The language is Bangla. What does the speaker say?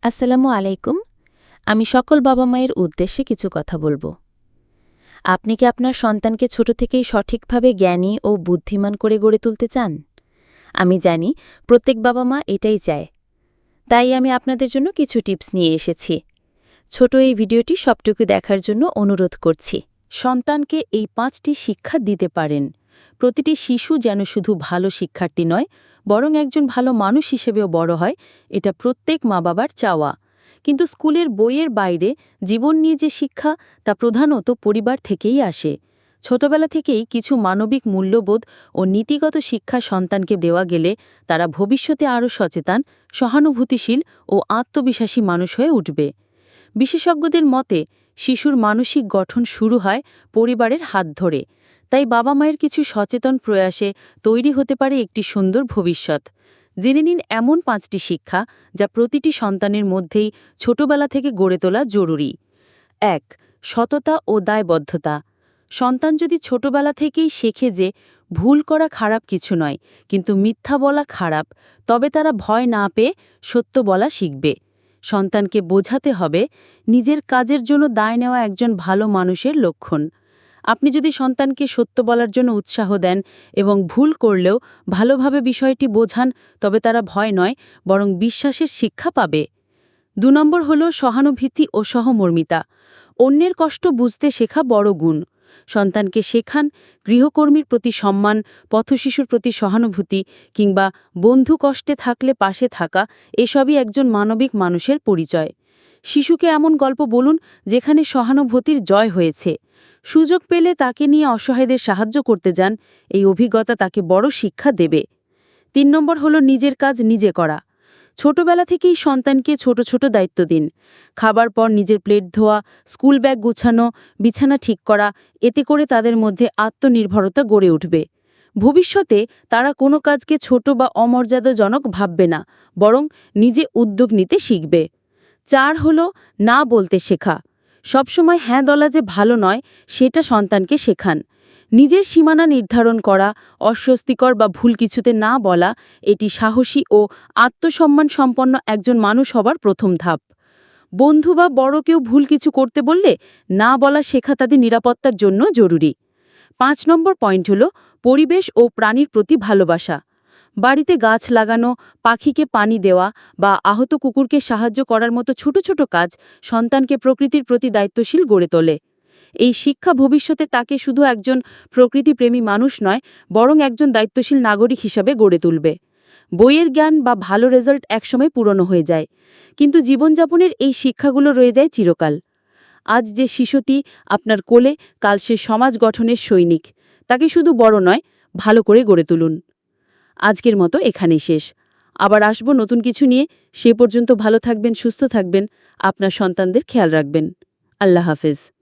আসসালামু আলাইকুম। আমি সকল বাবা মায়ের উদ্দেশ্যে কিছু কথা বলবো। আপনি কি আপনার সন্তানকে ছোট থেকেই সঠিকভাবে জ্ঞানী ও বুদ্ধিমান করে গড়ে তুলতে চান? আমি জানি প্রত্যেক বাবা মা এটাই চায়। তাই আমি আপনাদের জন্য কিছু টিপস নিয়ে এসেছি। ছোট এই ভিডিওটি সবটুকু দেখার জন্য অনুরোধ করছি। সন্তানকে এই 5টি শিক্ষা দিতে পারেন। প্রতিটি শিশু যেন শুধু ভালো শিক্ষার্থী নয়, বরং একজন ভালো মানুষ হিসেবেও বড় হয়, এটা প্রত্যেক মা বাবার চাওয়া। কিন্তু স্কুলের বইয়ের বাইরে জীবন নিয়ে যে শিক্ষা, তা প্রধানত পরিবার থেকেই আসে। ছোটবেলা থেকেই কিছু মানবিক মূল্যবোধ ও নীতিগত শিক্ষা সন্তানকে দেওয়া গেলে তারা ভবিষ্যতে আরও সচেতন, সহানুভূতিশীল ও আত্মবিশ্বাসী মানুষ হয়ে উঠবে। বিশেষজ্ঞদের মতে শিশুর মানসিক গঠন শুরু হয় পরিবারের হাত ধরে। তাই বাবা মায়ের কিছু সচেতন প্রয়াসে তৈরি হতে পারে একটি সুন্দর ভবিষ্যৎ। জেনে নিন এমন 5টি শিক্ষা যা প্রতিটি সন্তানের মধ্যেই ছোটবেলা থেকে গড়ে তোলা জরুরি। ১. সততা ও দায়বদ্ধতা। সন্তান যদি ছোটবেলা থেকেই শেখে যে ভুল করা খারাপ কিছু নয়, কিন্তু মিথ্যা বলা খারাপ, তবে তারা ভয় না পেয়ে সত্য বলা শিখবে। সন্তানকে বোঝাতে হবে নিজের কাজের জন্য দায় নেওয়া একজন ভালো মানুষের লক্ষণ। আপনি যদি সন্তানকে সত্য বলার জন্য উৎসাহ দেন এবং ভুল করলেও ভালোভাবে বিষয়টি বোঝান, তবে তারা ভয় নয়, বরং বিশ্বাসের শিক্ষা পাবে। ২ নম্বর হল সহানুভূতি ও সহমর্মিতা। অন্যের কষ্ট বুঝতে শেখা বড় গুণ। সন্তানকে শেখান গৃহকর্মীর প্রতি সম্মান, পথশিশুর প্রতি সহানুভূতি কিংবা বন্ধু কষ্টে থাকলে পাশে থাকা, এসবই একজন মানবিক মানুষের পরিচয়। শিশুকে এমন গল্প বলুন যেখানে সহানুভূতির জয় হয়েছে। সুযোগ পেলে তাকে নিয়ে অসহায়দের সাহায্য করতে যান, এই অভিজ্ঞতা তাকে বড় শিক্ষা দেবে। ৩ নম্বর হল নিজের কাজ নিজে করা। ছোটবেলা থেকেই সন্তানকে ছোট ছোট দায়িত্ব দিন। খাবার পর নিজের প্লেট ধোয়া, স্কুল ব্যাগ গুছানো, বিছানা ঠিক করা, এতে করে তাদের মধ্যে আত্মনির্ভরতা গড়ে উঠবে। ভবিষ্যতে তারা কোনো কাজকে ছোট বা অমর্যাদাজনক ভাববে না, বরং নিজে উদ্যোগ নিতে শিখবে। ৪ হল না বলতে শেখা। সবসময় হ্যাঁ বলা যে ভালো নয়, সেটা সন্তানকে শেখান। নিজের সীমানা নির্ধারণ করা, অস্বস্তিকর বা ভুল কিছুতে না বলা, এটি সাহসী ও আত্মসম্মান সম্পন্ন একজন মানুষ হবার প্রথম ধাপ। বন্ধু বা বড় কেউ ভুল কিছু করতে বললে না বলা শেখা তাদের নিরাপত্তার জন্য জরুরি। ৫ নম্বর পয়েন্ট হল পরিবেশ ও প্রাণীর প্রতি ভালোবাসা। বাড়িতে গাছ লাগানো, পাখিকে পানি দেওয়া বা আহত কুকুরকে সাহায্য করার মতো ছোট ছোট কাজ সন্তানকে প্রকৃতির প্রতি দায়িত্বশীল গড়ে তোলে। এই শিক্ষা ভবিষ্যতে তাকে শুধু একজন প্রকৃতিপ্রেমী মানুষ নয়, বরং একজন দায়িত্বশীল নাগরিক হিসাবে গড়ে তুলবে। বইয়ের জ্ঞান বা ভালো রেজাল্ট একসময় পুরনো হয়ে যায়, কিন্তু জীবনযাপনের এই শিক্ষাগুলো রয়ে যায় চিরকাল। আজ যে শিশুটি আপনার কোলে, কাল সে সমাজ গঠনের সৈনিক। তাকে শুধু বড় নয়, ভালো করে গড়ে তুলুন। আজকের মতো এখানেই শেষ। আবার আসব নতুন কিছু নিয়ে। সে পর্যন্ত ভালো থাকবেন, সুস্থ থাকবেন, আপনার সন্তানদের খেয়াল রাখবেন। আল্লাহ হাফেজ।